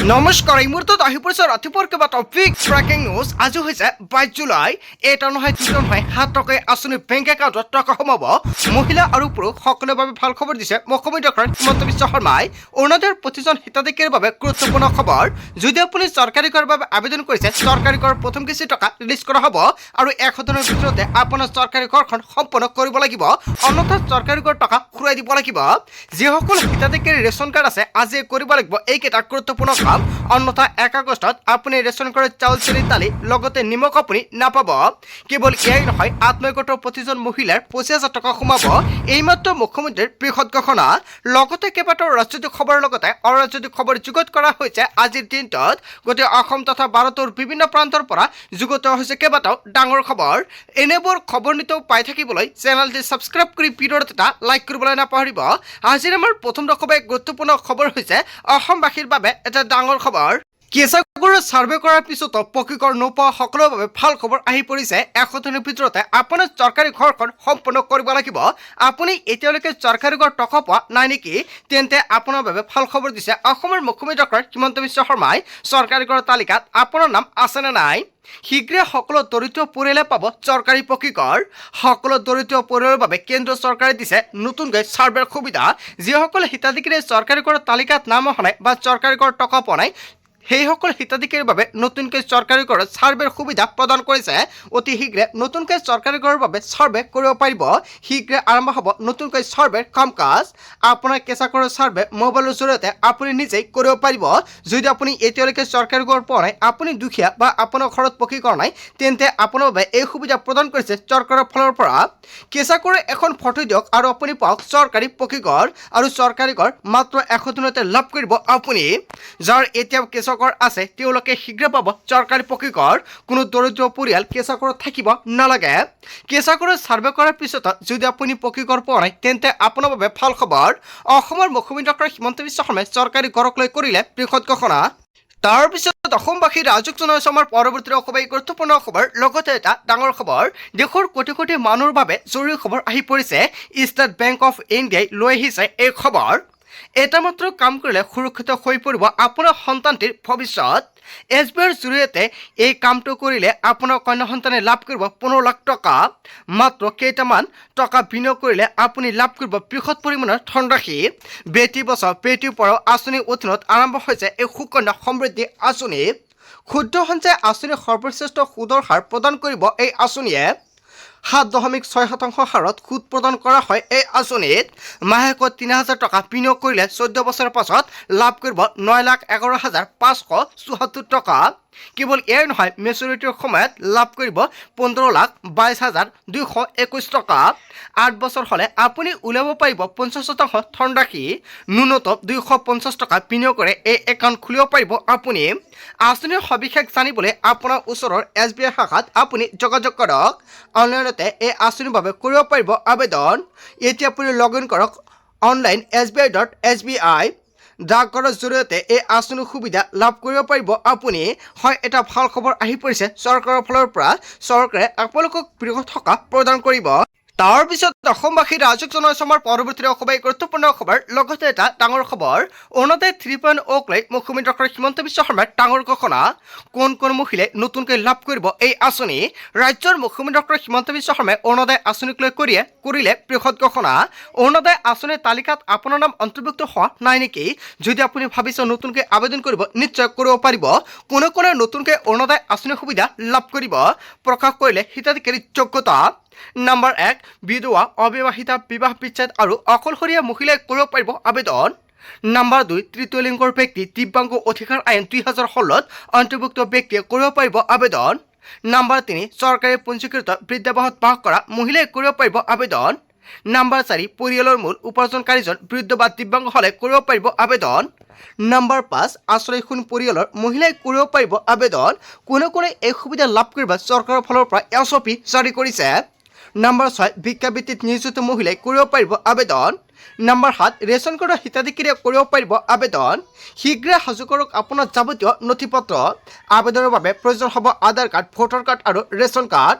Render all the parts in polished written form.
নমস্কাৰ এই মুহূৰ্তত আহি পৰিছে ৰাতিপুৱাৰ কেইবাটাও বিগ ব্ৰেকিং নিউজ। আজি হৈছে 22 জুলাই। এটা নহয় দুটা নহয় 7 টকাই আঁচনি বেংক একাউণ্টত টকা সোমাব। মহিলা আৰু পুৰুষ সকলোৰে বাবে ভাল খবৰ দিছে মুখ্যমন্ত্ৰী ডক্টৰ হিমন্ত বিশ্ব শৰ্মাই। অৰুণোদয়ৰ প্ৰতিজন হিতাধিকাৰীৰ বাবে গুৰুত্বপূৰ্ণ খবৰ। যদি আপুনি চৰকাৰী কৰৰ বাবে আবেদন কৰিছে, চৰকাৰী কৰৰ প্ৰথম কিস্তি টকা ৰিলিজ কৰা হ'ব আৰু 100 দিনৰ ভিতৰতে আপোনাৰ চৰকাৰী কৰখন সম্পূৰ্ণ কৰিব লাগিব, অন্যথা চৰকাৰী কৰ টকা ঘূৰাই দিব লাগিব। যিসকল হিতাধিকাৰীৰ ৰেচন কাৰ্ড আছে আজি কৰিব লাগিব এইকেইটা গুৰুত্বপূৰ্ণ কাম, অন্যথা 1 আগষ্টত আপুনি ৰেচন কাৰ্ডৰ চাউল চেনি দালি লগতে নিমখ আপুনি নাপাব। কেৱল এয়াই নহয়, আত্মীয়গোটৰ প্ৰতিজন মহিলাৰ 25,000 টকা সোমাব। এইমাত্ৰ মুখ্যমন্ত্ৰীৰ বৃহৎ ঘোষণা। লগতে কেইবাটাও ৰাজনৈতিক খবৰৰ লগতে অৰাজনৈতিক খবৰ যুগুত কৰা হৈছে আজিৰ দিনটোত। গোটেই অসম তথা ভাৰতৰ বিভিন্ন প্ৰান্তৰ পৰা যুগুত হৈছে কেইবাটাও ডাঙৰ খবৰ। এনেবোৰ খবৰ নিতৌ পাই থাকিবলৈ চেনেলটি ছাবস্ক্ৰাইব কৰি ভিডিঅ'ত এটা লাইক কৰিবলৈ নাপাহৰিব। আজিৰ আমাৰ প্ৰথম দশমে গুৰুত্বপূৰ্ণ খবৰ হৈছে অসমবাসীৰ বাবে এটা ডাঙৰ খবৰ। কেঁচাগড়ৰ ছাৰ্ভে কৰাৰ পিছতো পকীকৰ নোপোৱা সকলোৰে বাবে ভাল খবৰ আহি পৰিছে। 100 দিনৰ ভিতৰতে আপোনাৰ চৰকাৰী ঘৰখন সম্পূৰ্ণ কৰিব লাগিব। আপুনি এতিয়ালৈকে চৰকাৰী ঘৰ টকা পোৱা নাই নেকি? তেন্তে আপোনাৰ বাবে ভাল খবৰ দিছে অসমৰ মুখ্যমন্ত্ৰী ডক্টৰ হিমন্ত বিশ্ব শৰ্মাই। চৰকাৰী ঘৰৰ তালিকাত আপোনাৰ নাম আছেনে নাই? শীঘ্ৰে সকলো দৰিদ্ৰ পৰিয়ালে পাব চৰকাৰী পকীকৰ। সকলো দৰিদ্ৰ পৰিয়ালৰ বাবে কেন্দ্ৰ চৰকাৰে দিছে নতুনকৈ ছাৰ্ভেৰ সুবিধা। যিসকল হিতাধিকাৰীয়ে চৰকাৰী ঘৰৰ তালিকাত নাম অহা নাই বা চৰকাৰী ঘৰ টকা পোৱা নাই, সেইসকল হিতাধিকাৰীৰ বাবে নতুনকৈ চৰকাৰী ঘৰত ছাৰ্ভেৰ সুবিধা প্ৰদান কৰিছে। অতি শীঘ্ৰে নতুনকৈ চৰকাৰী ঘৰৰ বাবে ছাৰ্ভে কৰিব পাৰিব। শীঘ্ৰে আৰম্ভ হ'ব নতুনকৈ ছাৰ্ভেৰ কাম কাজ। আপোনাৰ কেঁচা ঘৰৰ ছাৰ্ভে মোবাইলৰ জৰিয়তে আপুনি নিজেই কৰিব পাৰিব। যদি আপুনি এতিয়ালৈকে চৰকাৰী ঘৰ পোৱা নাই, আপুনি দুখীয়া বা আপোনাৰ ঘৰত পকী কৰা নাই, তেন্তে আপোনাৰ বাবে এই সুবিধা প্ৰদান কৰিছে চৰকাৰৰ ফালৰ পৰা। কেঁচা ঘৰৰ এখন ফটো দিয়ক আৰু আপুনি পাওক চৰকাৰী পকী ঘৰ। আৰু চৰকাৰী ঘৰ মাত্ৰ 100 দিনতে লাভ কৰিব আপুনি। যাৰ এতিয়াও কেঁচা ঘৰ আছে তেওঁলোকে শীঘ্ৰে পাব চৰকাৰী পকী ঘৰ। কোনো দৰিদ্ৰ পৰিয়াল কেঁচা ঘৰত থাকিব নালাগে। কেঁচা ঘৰৰ ছাৰ্ভে কৰাৰ পিছত যদি আপুনি পকী ঘৰ পোৱা নাই, তেন্তে আপোনাৰ বাবে ভাল খবৰ। অসমৰ মুখ্যমন্ত্ৰী ডক্টৰ হিমন্ত বিশ্ব শৰ্মাই চৰকাৰী ঘৰক লৈ কৰিলে বৃহৎ ঘোষণা। তাৰপিছত অসমবাসী ৰাজক জনাইছে আমাৰ পৰৱৰ্তী অসমৰ গুৰুত্বপূৰ্ণ খবৰ। লগতে এটা ডাঙৰ খবৰ, দেশৰ কোটি কোটি মানুহৰ বাবে জৰুৰী খবৰ আহি পৰিছে। ষ্টেট বেংক অফ ইণ্ডিয়াই লৈ আহিছে এই খবৰ। এটা মাত্ৰ কাম কৰিলে সুৰক্ষিত হৈ পৰিব আপোনাৰ সন্তানটিৰ ভৱিষ্যত। SBIৰ জৰিয়তে এই কামটো কৰিলে আপোনাৰ কন্যা সন্তানে লাভ কৰিব 15 লাখ টকা। মাত্ৰ কেইটামান টকা বিনিয়োগ কৰিলে আপুনি লাভ কৰিব বৃহৎ পৰিমাণৰ ধনৰাশি। বেটি বচাও বেটি পঢ়াও আঁচনিৰ অধীনত আৰম্ভ হৈছে এই সুকন্যা সমৃদ্ধি আঁচনি। ক্ষুদ্ৰ সঞ্চয় আঁচনিৰ সৰ্বশ্ৰেষ্ঠ সুদৰ হাৰ প্ৰদান কৰিব এই আঁচনিয়ে। 7.6% হাৰত সুদ প্ৰদান কৰা হয় এই আঁচনিত। মাহেকত 3,000 টকা বিনিয়োগ কৰিলে 14 বছৰৰ পাছত লাভ কৰিব 9,11,574 টকা। কেৱল এয়াই নহয়, মেচুৰিটিৰ সময়ত লাভ কৰিব 15,22,221 টকা। 8 বছৰ হ'লে আপুনি উলিয়াব পাৰিব 50% ধনৰাশি। ন্যূনতম 250 টকা বিনিয়োগেৰে এই একাউণ্ট খুলিব পাৰিব আপুনি। আঁচনিৰ সবিশেষ জানিবলৈ আপোনাৰ ওচৰৰ SBI শাখাত আপুনি যোগাযোগ কৰক। অনলাইনতে এই আঁচনিৰ বাবে কৰিব পাৰিব আবেদন। এতিয়া আপুনি লগ ইন কৰক অনলাইন sbi.sbi। ডাকঘৰৰ জৰিয়তে এই আঁচনিৰ সুবিধা লাভ কৰিব পাৰিব আপুনি। হয়, এটা ভাল খবৰ আহি পৰিছে চৰকাৰৰ ফালৰ পৰা। চৰকাৰে আপোনালোকক বৃহৎ টকা প্ৰদান কৰিব। তাৰপিছত অসমবাসী ৰাজক জনাইছে আমাৰ পৰৱৰ্তী অসমৰ গুৰুত্বপূৰ্ণ খবৰ। লগতে এটা ডাঙৰ খবৰ, অৰুণোদয় 3.0ক লৈ মুখ্যমন্ত্ৰী ডক্টৰ হিমন্ত বিশ্ব শৰ্মাৰ ডাঙৰ ঘোষণা। কোন কোন মহিলাই নতুনকৈ লাভ কৰিব এই আঁচনি? ৰাজ্যৰ মুখ্যমন্ত্ৰী ডক্টৰ হিমন্ত বিশ্ব শৰ্মাই অৰুণোদয় আঁচনিক লৈ কৰিলে বৃহৎ ঘোষণা। অৰুণোদয় আঁচনিৰ তালিকাত আপোনাৰ নাম অন্তৰ্ভুক্ত হোৱা নাই নেকি? যদি আপুনি ভাবিছে নতুনকৈ আবেদন কৰিব, নিশ্চয় কৰিব পাৰিব। কোনে কোনে নতুনকৈ অৰুণোদয় আঁচনিৰ সুবিধা লাভ কৰিব প্ৰকাশ কৰিলে হিতাধিকাৰীৰ যোগ্যতা। নম্বৰ 1, বিধৱা, অবিবাহিতা, বিবাহ বিচ্ছেদ আৰু অকলশৰীয়া মহিলাই কৰিব পাৰিব আবেদন। নম্বৰ 2, তৃতীয় লিংগৰ ব্যক্তি, দিব্যাংগ অধিকাৰ আইন 2016ত অন্তৰ্ভুক্ত ব্যক্তিয়ে কৰিব পাৰিব আবেদন। নম্বৰ 3, চৰকাৰী পঞ্জীকৃত বৃদ্ধাবাসত বাস কৰা মহিলাই কৰিব পাৰিব আবেদন। নম্বৰ 4, পৰিয়ালৰ মূল উপাৰ্জনকাৰীজন বৃদ্ধ বা দিব্যাংগ হ'লে কৰিব পাৰিব আবেদন। নম্বৰ 5, আশ্ৰয়হীন পৰিয়ালৰ মহিলাই কৰিব পাৰিব আবেদন। কোনে কোনে এই সুবিধা লাভ কৰিব চৰকাৰৰ ফালৰ পৰা SOP জাৰি কৰিছে। নম্বৰ 6, ভিক্ষাবৃত্তিত নিয়োজিত মহিলাই কৰিব পাৰিব আবেদন। নম্বৰ 7, ৰেচন কাৰ্ডৰ হিতাধিকাৰীয়ে কৰিব পাৰিব আবেদন। শীঘ্ৰে সাজু কৰক আপোনাৰ যাৱতীয় নথি পত্ৰ। আবেদনৰ বাবে প্ৰয়োজন হ'ব আধাৰ কাৰ্ড, ভোটাৰ কাৰ্ড আৰু ৰেচন কাৰ্ড।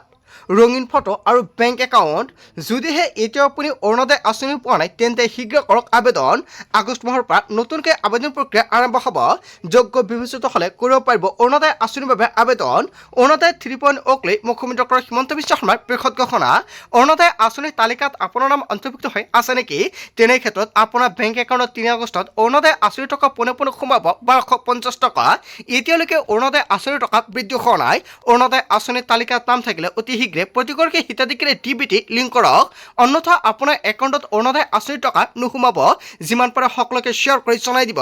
ৰঙীন ফটো আৰু বেংক একাউণ্ট। যদিহে এতিয়াও আপুনি অৰুণোদয় আঁচনি পোৱা নাই তেন্তে শীঘ্ৰে কৰক আবেদন। আগষ্ট মাহৰ পৰা নতুনকৈ আবেদন প্ৰক্ৰিয়া আৰম্ভ হ'ব। যোগ্য বিবেচিত হ'লে কৰিব পাৰিব অৰুণোদয় আঁচনিৰ বাবে আবেদন। অৰুণোদয় 3.0 লৈ মুখ্যমন্ত্ৰী ডক্টৰ হিমন্ত বিশ্ব শৰ্মাৰ বৃহৎ ঘোষণা। অৰুণোদয় আঁচনিৰ তালিকাত আপোনাৰ নাম অন্তৰ্ভুক্ত হৈ আছে নেকি? তেনে ক্ষেত্ৰত আপোনাৰ বেংক একাউণ্টত 3 আগষ্টত অৰুণোদয় আঁচনিৰ টকা পোনে পোনে সোমাব 1250 টকা। এতিয়ালৈকে অৰুণোদয় আঁচনিৰ টকা বৃদ্ধি হোৱা নাই। অৰুণোদয় আঁচনিৰ তালিকাত নাম থাকিলে অতি শীঘ্ৰে প্ৰতিগৰাকী হিতাধিকাৰীয়ে ডিবিটি লিংক কৰক, অন্যথা আপোনাৰ একাউণ্টত অৰুণোদয় আঁচনিৰ টকা নোসোমাব। যিমান পাৰে সকলোকে শ্বেয়াৰ কৰি জনাই দিব।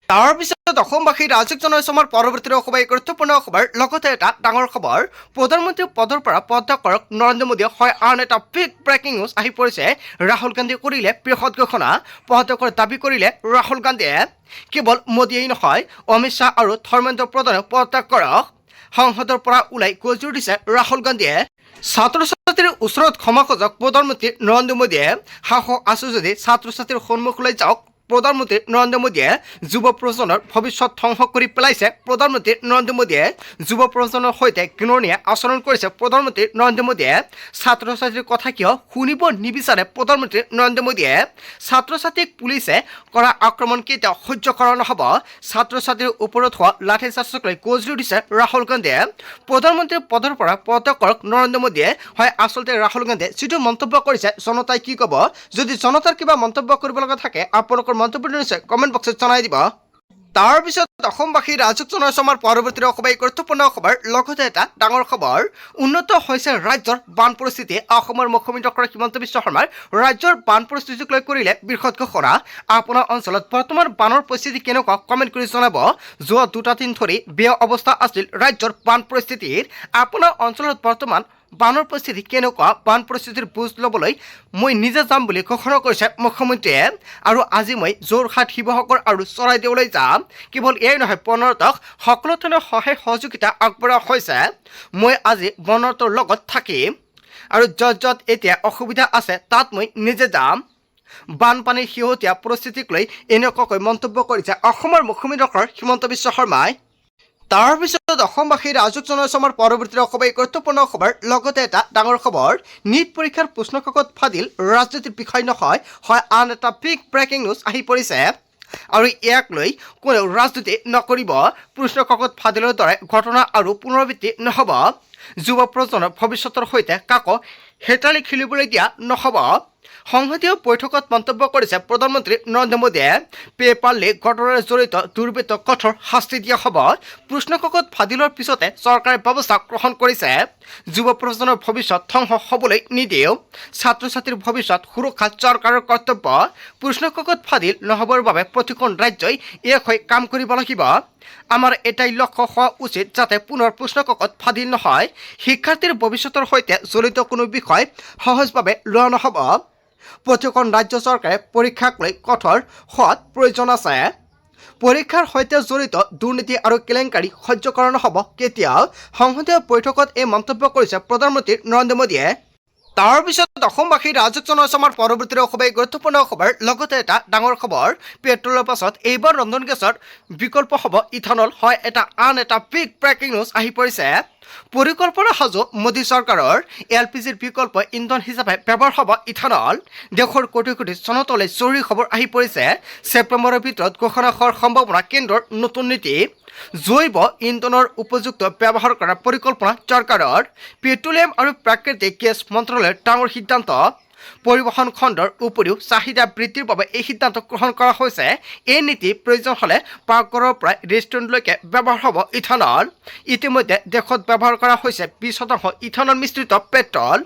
তাৰ পিছত অসমবাসী ৰাজক জনাইছে আমাৰ পৰৱৰ্তী খুবেই গুৰুত্বপূৰ্ণ খবৰ। লগতে এটা ডাঙৰ খবৰ, প্ৰধানমন্ত্ৰী পদৰ পৰা পদত্যাগ কৰক নৰেন্দ্ৰ মোদীয়ে। হয়, আন এটা বিগ ব্ৰেকিং নিউজ আহি পৰিছে। ৰাহুল গান্ধীয়ে কৰিলে বৃহৎ ঘোষণা, পদত্যাগৰ দাবী কৰিলে ৰাহুল গান্ধীয়ে। কেৱল মোদীয়েই নহয়, অমিত শ্বাহ আৰু ধৰ্মেন্দ্ৰ প্ৰধানেও পদত্যাগ কৰক। সংসদৰ পৰা ওলাই গজুৰি দিছে ৰাহুল গান্ধীয়ে। ছাত্ৰ ছাত্ৰীৰ ওচৰত ক্ষমা খোজক প্ৰধানমন্ত্ৰী নৰেন্দ্ৰ মোদীয়ে। সাহস আছে যদি ছাত্ৰ ছাত্ৰীৰ সন্মুখলৈ যাওক প্ৰধানমন্ত্ৰী নৰেন্দ্ৰ মোদীয়ে। যুৱ প্ৰজন্মৰ ভৱিষ্যত ধ্বংস কৰি পেলাইছে প্ৰধানমন্ত্ৰী নৰেন্দ্ৰ মোদীয়ে। যুৱ প্ৰজন্মৰ সৈতে ঘৃণনীয় আচৰণ কৰিছে প্ৰধানমন্ত্ৰী নৰেন্দ্ৰ মোদীয়ে। ছাত্ৰ ছাত্ৰীৰ কথা কিয় শুনিব নিবিচাৰে প্ৰধানমন্ত্ৰী নৰেন্দ্ৰ মোদীয়ে। ছাত্ৰ ছাত্ৰীক পুলিচে কৰা আক্ৰমণ কেতিয়াও সহ্য কৰা নহ'ব। ছাত্ৰ ছাত্ৰীৰ ওপৰত হোৱা লাঠিচাৰ্জক লৈ গজুৰি দিছে ৰাহুল গান্ধীয়ে। প্ৰধানমন্ত্ৰীৰ পদৰ পৰা পদত্যাগ কৰক নৰেন্দ্ৰ মোদীয়ে। হয়, আচলতে ৰাহুল গান্ধীয়ে যিটো মন্তব্য কৰিছে জনতাই কি ক'ব? যদি জনতাৰ কিবা মন্তব্য কৰিব লগা থাকে আপোনালোকৰ মন্তব্য নিশ্চয় কমেণ্ট বক্সত জনাই দিব। তাৰপিছত অসমবাসী ৰাজক জনাইছে আমাৰ পৰৱৰ্তী খুবেই গুৰুত্বপূৰ্ণ খবৰ। লগতে এটা ডাঙৰ খবৰ, উন্নত হৈছে ৰাজ্যৰ বান পৰিস্থিতি। অসমৰ মুখ্যমন্ত্ৰী ডক্টৰ হিমন্ত বিশ্ব শৰ্মাই ৰাজ্যৰ বান পৰিস্থিতিক লৈ কৰিলে বৃহৎ ঘোষণা। আপোনাৰ অঞ্চলত বৰ্তমান বানৰ পৰিস্থিতি কেনেকুৱা কমেণ্ট কৰি জনাব। যোৱা 2 দিন ধৰি বেয়া অৱস্থা আছিল ৰাজ্যৰ বান পৰিস্থিতিৰ। আপোনাৰ অঞ্চলত বৰ্তমান বানৰ পৰিস্থিতি কেনেকুৱা? বান পৰিস্থিতিৰ বুজ ল'বলৈ মই নিজে যাম বুলি ঘোষণা কৰিছে মুখ্যমন্ত্ৰীয়ে। আৰু আজি মই যোৰহাট, শিৱসাগৰ আৰু চৰাইদেউলৈ যাম। কেৱল এয়াই নহয়, বনৰতক সকলো ধৰণৰ সহায় সহযোগিতা আগবঢ়োৱা হৈছে। মই আজি বনৰতৰ লগত থাকিম আৰু য'ত য'ত এতিয়া অসুবিধা আছে তাত মই নিজে যাম। বানপানীৰ শেহতীয়া পৰিস্থিতিক লৈ এনেকুৱাকৈ মন্তব্য কৰিছে অসমৰ মুখ্যমন্ত্ৰী ডক্টৰ হিমন্ত বিশ্ব শৰ্মাই। তাৰপিছত অসমবাসী ৰাজক জনাইছে আমাৰ পৰৱৰ্তী খুবেই গুৰুত্বপূৰ্ণ খবৰ। লগতে এটা ডাঙৰ খবৰ, নীট পৰীক্ষাৰ প্ৰশ্নকাকত ফাদিল ৰাজনীতিৰ বিষয় নহয়। হয়, আন এটা বিগ ব্ৰেকিং নিউজ আহি পৰিছে আৰু ইয়াক লৈ কোনেও ৰাজনীতি নকৰিব। প্ৰশ্নকাকত ফাদিলৰ দৰে ঘটনা আৰু পুনৰাবৃত্তি নহ'ব। যুৱ প্ৰজন্মৰ ভৱিষ্যতৰ সৈতে কাকো হেতালি খেলিবলৈ দিয়া নহ'ব। সংসদীয় বৈঠকত মন্তব্য কৰিছে প্ৰধানমন্ত্ৰী নৰেন্দ্ৰ মোদীয়ে। পেপাৰ লিক ঘটনাৰে জড়িত দুৰ্বৃত্তক কঠোৰ শাস্তি দিয়া হ'ব। প্ৰশ্নকাকত ফাদিলৰ পিছতে চৰকাৰে ব্যৱস্থা গ্ৰহণ কৰিছে। যুৱ প্ৰজন্মৰ ভৱিষ্যত ধ্বংস হ'বলৈ নিদিওঁ। ছাত্ৰ ছাত্ৰীৰ ভৱিষ্যত সুৰক্ষাত চৰকাৰৰ কৰ্তব্য। প্ৰশ্নকাকত ফাদিল নহ'বৰ বাবে প্ৰতিখন ৰাজ্যই এক হৈ কাম কৰিব লাগিব। আমাৰ এটাই লক্ষ্য হোৱা উচিত যাতে পুনৰ প্ৰশ্নকাকত ফাদিল নহয়। শিক্ষাৰ্থীৰ ভৱিষ্যতৰ সৈতে জড়িত কোনো বিষয় সহজভাৱে লোৱা নহ'ব। প্ৰতিখন ৰাজ্য চৰকাৰে পৰীক্ষাক লৈ কঠোৰ হোৱাত প্ৰয়োজন আছে। পৰীক্ষাৰ সৈতে জড়িত দুৰ্নীতি আৰু কেলেংকাৰী সহ্য কৰা নহ'ব কেতিয়াও। সংসদীয় বৈঠকত এই মন্তব্য কৰিছে প্ৰধানমন্ত্ৰী নৰেন্দ্ৰ মোদীয়ে। তাৰপিছত অসমবাসী ৰাজক জনাইছে আমাৰ পৰৱৰ্তী খুবেই গুৰুত্বপূৰ্ণ খবৰ। লগতে এটা ডাঙৰ খবৰ, পেট্ৰলৰ পাছত এইবাৰ ৰন্ধন গেছৰ বিকল্প হ'ব ইথানল। হয়, এটা আন এটা বিগ ব্ৰেকিং নিউজ আহি পৰিছে। পৰিকল্পনা সাজু মোদী চৰকাৰৰ। LPGৰ বিকল্প ইন্ধন হিচাপে ব্যৱহাৰ হ'ব ইথানল। দেশৰ কোটি কোটি চনতলৈ জৰুৰী খবৰ আহি পৰিছে। ছেপ্টেম্বৰৰ ভিতৰত ঘোষণা হোৱাৰ সম্ভাৱনা কেন্দ্ৰৰ নতুন নীতি। জৈৱ ইন্ধনৰ উপযুক্ত ব্যৱহাৰ কৰাৰ পৰিকল্পনা চৰকাৰৰ। পেট্ৰলিয়াম আৰু প্ৰাকৃতিক গেছ মন্ত্ৰালয়ৰ ডাঙৰ সিদ্ধান্ত। পৰিবহণ খণ্ডৰ উপৰিও চাহিদা বৃদ্ধিৰ বাবে এই সিদ্ধান্ত গ্ৰহণ কৰা হৈছে। এই নীতি প্ৰয়োজন হ'লে পাকঘৰৰ পৰা ৰেষ্টুৰেণ্টলৈকে ব্যৱহাৰ হ'ব ইথানল। ইতিমধ্যে দেশত ব্যৱহাৰ কৰা হৈছে 20% ইথানল মিশ্ৰিত পেট্ৰল।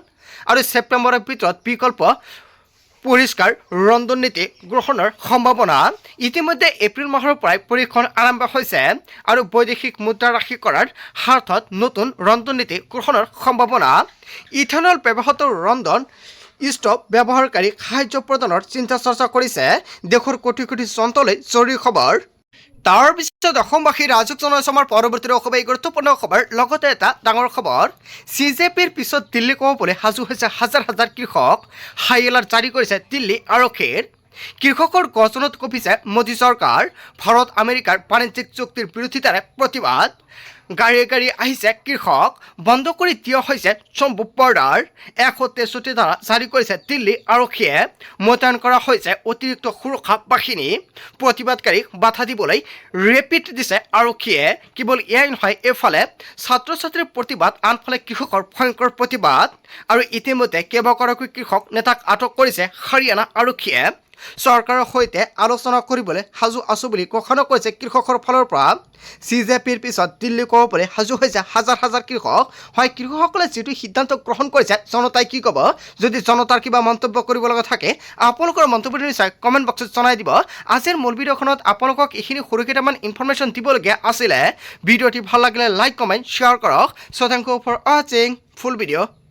আৰু ছেপ্টেম্বৰৰ ভিতৰত বিকল্প পৰিষ্কাৰ ৰন্ধন নীতি গ্ৰহণৰ সম্ভাৱনা। ইতিমধ্যে এপ্ৰিল মাহৰ পৰাই পৰীক্ষণ আৰম্ভ হৈছে আৰু বৈদেশিক মুদ্ৰা ৰাশি কৰাৰ স্বাৰ্থত নতুন ৰন্ধন নীতি গ্ৰহণৰ সম্ভাৱনা। ইথানল ব্যৱহৃত ৰন্ধন ষ্টভ ব্যৱহাৰকাৰীক সাহায্য প্ৰদানৰ চিন্তা চৰ্চা কৰিছে দেশৰ কোটি কোটি জনতালৈ জৰুৰী খবৰ। তাৰপিছত অসমবাসী ৰাজক জনাইছে আমাৰ পৰৱৰ্তী খুবেই গুৰুত্বপূৰ্ণ খবৰ। লগতে এটা ডাঙৰ খবৰ, CJPৰ পিছত দিল্লী কমাবলৈ সাজু হৈছে হাজাৰ হাজাৰ কৃষক। হাই এলাৰ্ট জাৰি কৰিছে দিল্লী আৰক্ষীৰ। কৃষকৰ গৰ্জনত কঁপিছে মোদী চৰকাৰ ভাৰত আমেৰিকাৰ বাণিজ্যিক চুক্তিৰ বিৰোধিতাৰে প্ৰতিবাদ গাড়ীয়ে গাড়ী আহিছে কৃষক বন্ধ কৰি দিয়া হৈছে চম্বু বৰ্ডাৰ 163 ধাৰা জাৰি কৰিছে দিল্লী আৰক্ষীয়ে মোতায়েন কৰা হৈছে অতিৰিক্ত সুৰক্ষা বাহিনী প্ৰতিবাদকাৰীক বাধা দিবলৈ ৰেপিড দিছে আৰক্ষীয়ে কেৱল এয়াই নহয় এফালে ছাত্ৰ ছাত্ৰীৰ প্ৰতিবাদ আনফালে কৃষকৰ ভয়ংকৰ প্ৰতিবাদ আৰু ইতিমধ্যে কেইবাগৰাকী কৃষক নেতাক আটক কৰিছে হাৰিয়ানা আৰক্ষীয়ে চৰকাৰৰ সৈতে আলোচনা কৰিবলৈ সাজু আছো বুলি ঘোষণা কৰিছে কৃষকৰ ফালৰ পৰা CJPৰ পিছত দিল্লী ক'বলৈ সাজু হৈছে হাজাৰ হাজাৰ কৃষক হয় কৃষকসকলে যিটো সিদ্ধান্ত গ্ৰহণ কৰিছে জনতাই কি ক'ব যদি জনতাৰ কিবা মন্তব্য কৰিব লগা থাকে আপোনালোকৰ মন্তব্যটো নিশ্চয় কমেণ্ট বক্সত জনাই দিব আজিৰ মূল ভিডিঅ'খনত আপোনালোকক এইখিনি সৰু কেইটামান ইনফৰমেশ্যন দিবলগীয়া আছিলে ভিডিঅ'টি ভাল লাগিলে লাইক কমেণ্ট শ্বেয়াৰ কৰক চ' থেংক ইউ ফৰ ৱাচিং ফুল ভিডিঅ'